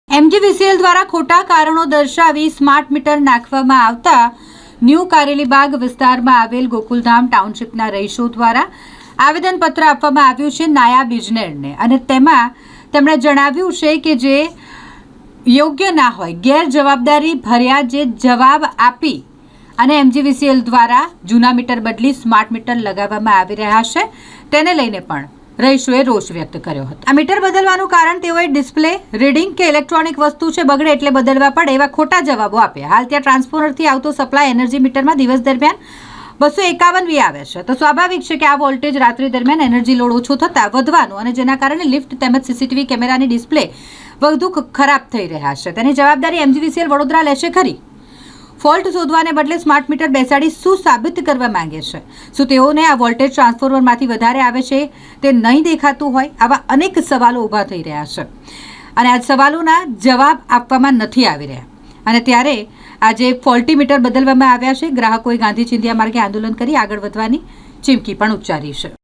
MGVCL દ્વારા ખોટા કારણો દર્શાવી સ્માર્ટ મીટર નાખવામાં આવતા ન્યૂ કારેલીબાગ વિસ્તારમાં આવેલ ગોકુલધામ ટાઉનશીપના રહીશો દ્વારા આવેદનપત્ર આપવામાં આવ્યું છે નાયબ ઇજનેરને, અને તેમાં તેમણે જણાવ્યું છે કે જે યોગ્ય ના હોય, ગેરજવાબદારી ભર્યા જે જવાબ આપી અને એમજીવીસીએલ દ્વારા જૂના મીટર બદલી સ્માર્ટ મીટર લગાવવામાં આવી રહ્યા છે, તેને લઈને પણ રહીશોએ રોષ વ્યક્ત કર્યો હતો. આ મીટર બદલવાનું કારણ તેઓએ ડિસ્પ્લે, રીડિંગ કે ઇલેક્ટ્રોનિક વસ્તુ છે બગડે એટલે બદલવા પડે એવા ખોટા જવાબો આપ્યા. હાલ ત્યાં ટ્રાન્સફોર્મરથી આવતો સપ્લાય એનર્જી મીટરમાં દિવસ દરમિયાન 251 વી આવે છે, તો સ્વાભાવિક છે કે આ વોલ્ટેજ રાત્રિ દરમિયાન એનર્જી લોડ ઓછો થતાં વધવાનું અને જેના કારણે લિફ્ટ તેમજ સીસીટીવી કેમેરાની ડિસ્પ્લે વધુ ખરાબ થઈ રહ્યા છે. તેની જવાબદારી એમજીવીસીએલ વડોદરા લેશે ખરી? ફોલ્ટ શોધવાને બદલે સ્માર્ટ મીટર બેસાડી શું સાબિત કરવા માંગે છે? શું તેઓને આ વોલ્ટેજ ટ્રાન્સફોર્મરમાંથી વધારે આવે છે તે નહીં દેખાતું હોય? આવા અનેક સવાલો ઊભા થઈ રહ્યા છે અને આ સવાલોના જવાબ આપવામાં નથી આવી રહ્યા. અને ત્યારે આજે ફોલ્ટી મીટર બદલવામાં આવ્યા છે. ગ્રાહકોએ ગાંધી ચિંધ્યા માર્ગે આંદોલન કરી આગળ વધવાની ચીમકી પણ ઉચ્ચારી છે.